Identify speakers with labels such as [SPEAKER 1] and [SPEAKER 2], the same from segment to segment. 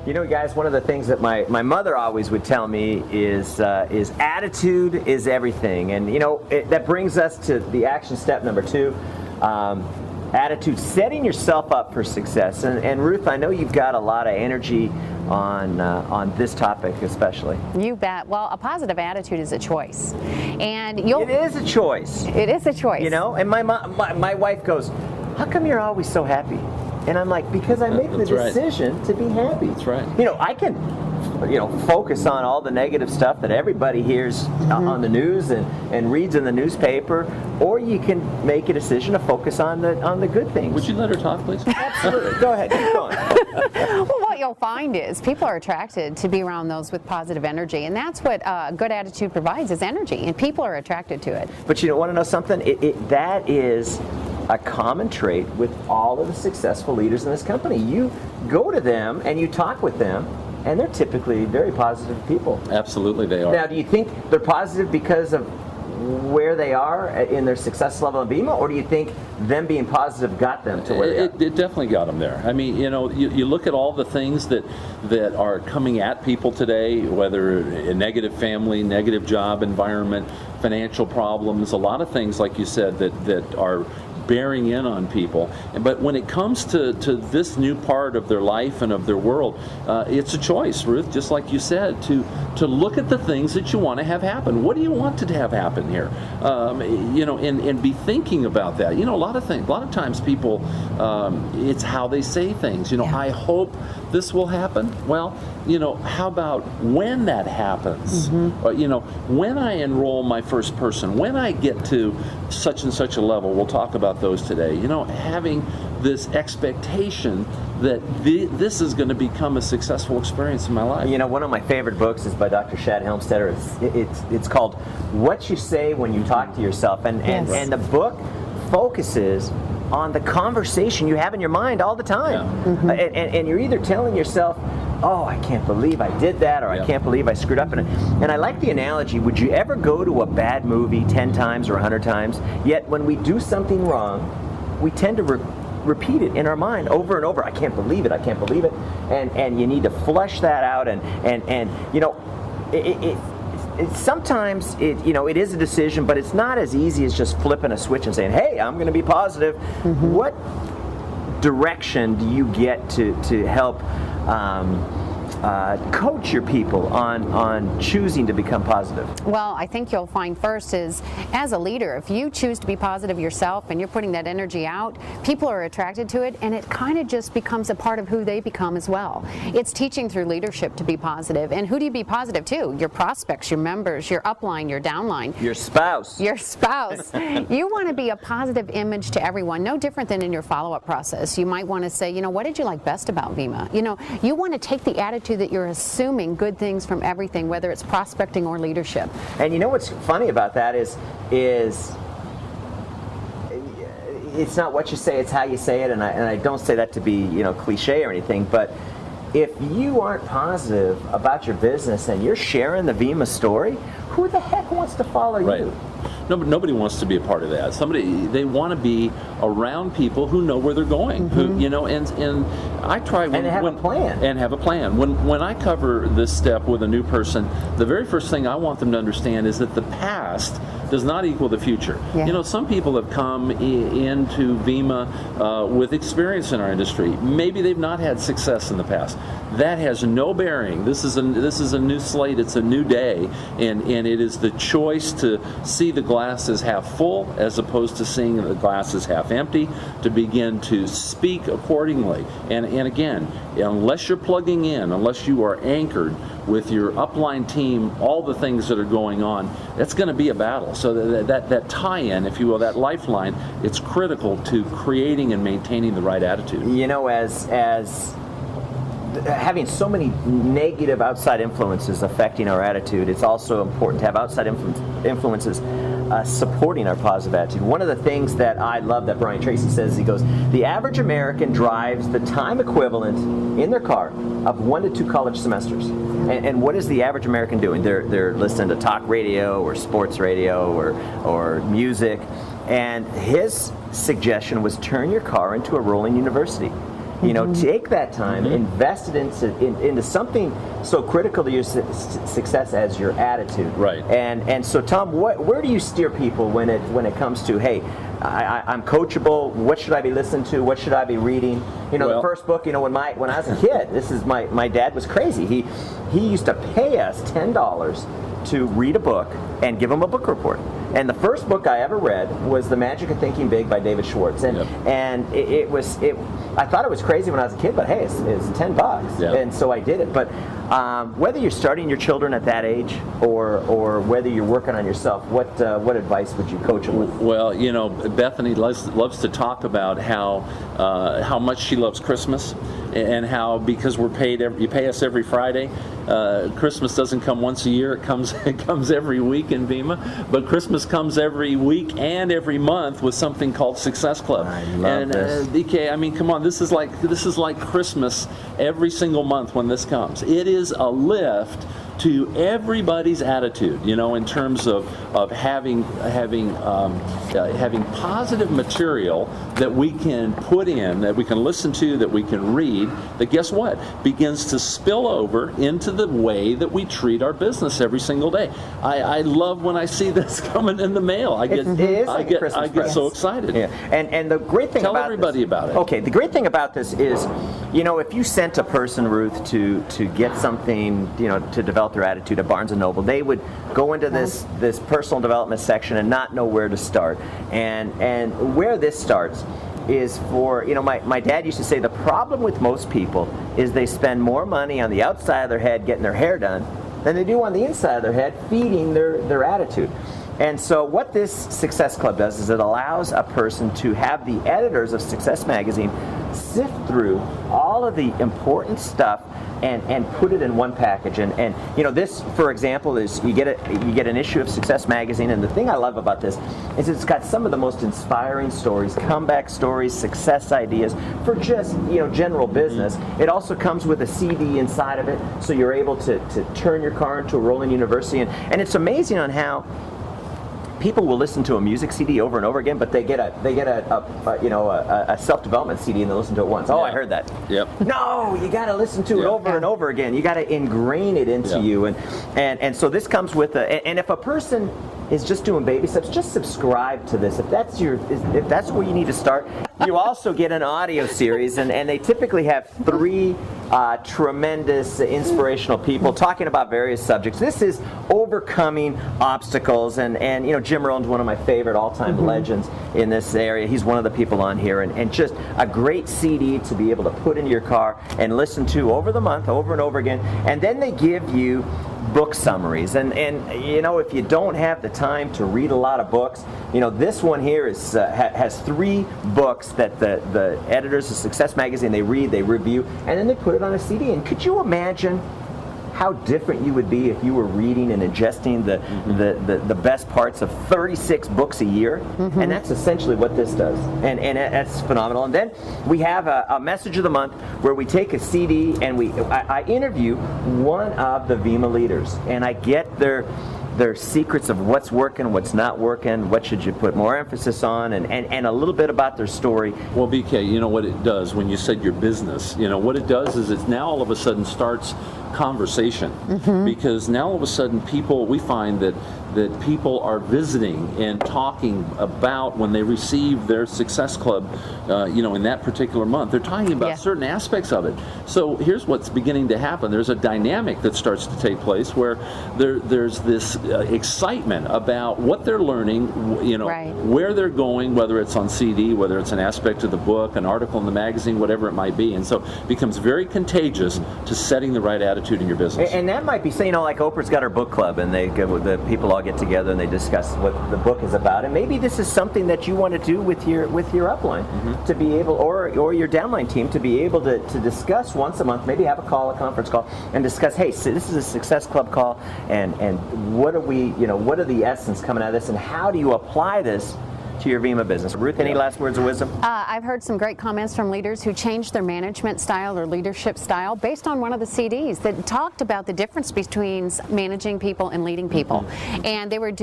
[SPEAKER 1] You know, guys, one of the things that my mother always would tell me is attitude is everything. And, you know, that brings us to the action step number 2, attitude, setting yourself up for success. And Ruth, I know you've got a lot of energy on this topic especially.
[SPEAKER 2] You bet. Well, a positive attitude is a choice. And
[SPEAKER 1] it is a choice.
[SPEAKER 2] It is a choice.
[SPEAKER 1] You know, and my wife goes, how come you're always so happy? And I'm like, because I make the decision to be happy.
[SPEAKER 3] That's right.
[SPEAKER 1] You know, I can, focus on all the negative stuff that everybody hears on the news and reads in the newspaper, or you can make a decision to focus on the good things.
[SPEAKER 3] Would you let her talk, please?
[SPEAKER 1] Absolutely. Go ahead. Keep going.
[SPEAKER 2] Well, what you'll find is people are attracted to be around those with positive energy, and that's what a good attitude provides, is energy, and people are attracted to it.
[SPEAKER 1] But you want to know something? That is a common trait with all of the successful leaders in this company. You go to them and you talk with them, and they're typically very positive people.
[SPEAKER 3] Absolutely, they are.
[SPEAKER 1] Now, do you think they're positive because of where they are in their success level in Vemma, or do you think them being positive got them to where they are?
[SPEAKER 3] It definitely got them there. I mean, you look at all the things that are coming at people today, whether a negative family, negative job environment, financial problems, a lot of things, like you said, that are bearing in on people. But when it comes to this new part of their life and of their world, it's a choice, Ruth, just like you said, to look at the things that you want to have happen. What do you want to have happen here? And be thinking about that. A lot of times people, it's how they say things. I hope this will happen. Well, how about when that happens? When I enroll my first person, when I get to such and such a level, we'll talk about those today. Having this expectation that this is going to become a successful experience in my life.
[SPEAKER 1] One of my favorite books is by Dr. Shad Helmstetter. It's called What You Say When You Talk to Yourself. And the book focuses on the conversation you have in your mind all the time. Yeah. And you're either telling yourself, oh, I can't believe I did that, or I can't believe I screwed up in it. And I like the analogy, would you ever go to a bad movie 10 times or 100 times, yet when we do something wrong, we tend to repeat it in our mind over and over. I can't believe it, I can't believe it. And you need to flush that out, sometimes it is a decision, but it's not as easy as just flipping a switch and saying, hey, I'm going to be positive. What direction do you get to help coach your people on choosing to become positive?
[SPEAKER 2] Well, I think you'll find first is, as a leader, if you choose to be positive yourself and you're putting that energy out, people are attracted to it, and it kind of just becomes a part of who they become as well. It's teaching through leadership to be positive. And who do you be positive to? Your prospects, your members, your upline, your downline.
[SPEAKER 1] Your spouse.
[SPEAKER 2] Your spouse. You want to be a positive image to everyone, no different than in your follow-up process. You might want to say, what did you like best about Vemma? You want to take the attitude that you're assuming good things from everything, whether it's prospecting or leadership.
[SPEAKER 1] And what's funny about that is it's not what you say, it's how you say it, and I don't say that to be cliche or anything, but if you aren't positive about your business and you're sharing the Vemma story, who the heck wants to follow you?
[SPEAKER 3] Nobody wants to be a part of that. They want to be around people who know where they're going, and I try
[SPEAKER 1] and have a plan.
[SPEAKER 3] And have a plan. When I cover this step with a new person, the very first thing I want them to understand is that the past does not equal the future. Yeah. Some people have come into Vemma with experience in our industry. Maybe they've not had success in the past. That has no bearing. This is a new slate. It's a new day, and it is the choice to see the glass as half full as opposed to seeing the glass as half empty, to begin to speak accordingly. And again, unless you're plugging in, unless you are anchored with your upline team, all the things that are going on, that's going to be a battle. So that tie-in, if you will, that lifeline, it's critical to creating and maintaining the right attitude.
[SPEAKER 1] As having so many negative outside influences affecting our attitude, it's also important to have outside influences supporting our positive attitude. One of the things that I love that Brian Tracy says, he goes, the average American drives the time equivalent in their car of 1 to 2 college semesters. And what is the average American doing? They're listening to talk radio or sports radio or music. And his suggestion was turn your car into a rolling university. You know, take that time, invest it into something so critical to your success as your attitude.
[SPEAKER 3] Right.
[SPEAKER 1] And so, Tom, where do you steer people when it comes to, hey, I'm coachable. What should I be listening to? What should I be reading? You know, the first book. You know, when I was a kid, my dad was crazy. He used to pay us $10 to read a book and give him a book report. And the first book I ever read was The Magic of Thinking Big by David Schwartz. And I thought it was crazy when I was a kid, but hey, it's $10.
[SPEAKER 3] Yep.
[SPEAKER 1] And so I did it. But whether you're starting your children at that age or whether you're working on yourself, what advice would you coach them with?
[SPEAKER 3] Well, you know, Bethany loves to talk about how much she loves Christmas, and how, because you pay us every Friday. Christmas doesn't come once a year; it comes every week in Vemma. But Christmas comes every week and every month with something called Success Club.
[SPEAKER 1] I love this.
[SPEAKER 3] DK, I mean, come on, this is like Christmas every single month when this comes. It is a lift to everybody's attitude, you know, in terms of having positive material that we can put in, that we can listen to, that we can read, that, guess what, begins to spill over into the way that we treat our business every single day. I love when I see this coming in the mail. I get so excited.
[SPEAKER 1] Yeah. And the great thing
[SPEAKER 3] Tell
[SPEAKER 1] about
[SPEAKER 3] everybody
[SPEAKER 1] this,
[SPEAKER 3] about it.
[SPEAKER 1] Okay, the great thing about this is, you know, if you sent a person, Ruth, to get something, you know, to develop their attitude at Barnes & Noble, they would go into this personal development section and not know where to start. And where this starts is for, you know, my dad used to say the problem with most people is they spend more money on the outside of their head getting their hair done than they do on the inside of their head feeding their attitude. And so what this Success Club does is it allows a person to have the editors of Success Magazine sift through all of the important stuff and put it in one package. And you know, this, for example, is you get an issue of Success Magazine, and the thing I love about this is it's got some of the most inspiring stories, comeback stories, success ideas for just, you know, general business. It also comes with a CD inside of it, so you're able to turn your car into a rolling university. And it's amazing on how people will listen to a music CD over and over again, but they get a self-development CD and they listen to it once. Oh, I heard that.
[SPEAKER 3] Yep.
[SPEAKER 1] No, you got to listen to it over and over again. You got to ingrain it into you, and so this comes with and if a person is just doing baby steps, just subscribe to this. If that's where you need to start. You also get an audio series, and they typically have 3 tremendous inspirational people talking about various subjects. This is overcoming obstacles, and you know, Jim Rohn's one of my favorite all-time legends in this area. He's one of the people on here, and just a great CD to be able to put in your car and listen to over the month, over and over again. And then they give you book summaries, and you know, if you don't have the time to read a lot of books, you know, this one here is has 3 books that the editors of Success Magazine, they read, they review, and then they put it on a CD. And could you imagine how different you would be if you were reading and ingesting the best parts of 36 books a year? And that's essentially what this does, and that's phenomenal. And then we have a message of the month where we take a CD and I interview one of the Vemma leaders, and I get their secrets of what's working, what's not working, what should you put more emphasis on, and a little bit about their story.
[SPEAKER 3] Well, BK, you know what it does when you said your business, you know, what it does is it now all of a sudden starts conversation, because now all of a sudden we find that people are visiting and talking about when they receive their Success Club, you know, in that particular month. They're talking about certain aspects of it. So here's what's beginning to happen. There's a dynamic that starts to take place where there's this excitement about what they're learning, you know, where they're going, whether it's on CD, whether it's an aspect of the book, an article in the magazine, whatever it might be. And so it becomes very contagious to setting the right attitude in your business.
[SPEAKER 1] And that might be, you know, like Oprah's got her book club, and the people all get together and they discuss what the book is about. And maybe this is something that you want to do with your upline, to be able, or your downline team, to be able to discuss once a month, maybe have a conference call, and discuss, hey, so this is a Success Club call, and what are the essence coming out of this, and how do you apply this to your Vemma business. Ruth, any last words of wisdom?
[SPEAKER 2] I've heard some great comments from leaders who changed their management style or leadership style based on one of the CDs that talked about the difference between managing people and leading people. And they were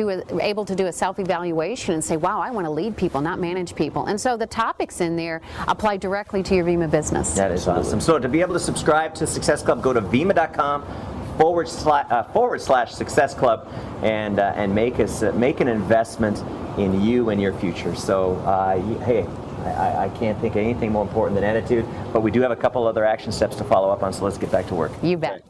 [SPEAKER 2] able to do a self-evaluation and say, wow, I want to lead people, not manage people. And so the topics in there apply directly to your Vemma business.
[SPEAKER 1] That is awesome. So to be able to subscribe to Success Club, go to Vemma.com/Success Club and make an investment in you and your future. So hey, I can't think of anything more important than attitude, but we do have a couple other action steps to follow up on, so let's get back to work.
[SPEAKER 2] You bet.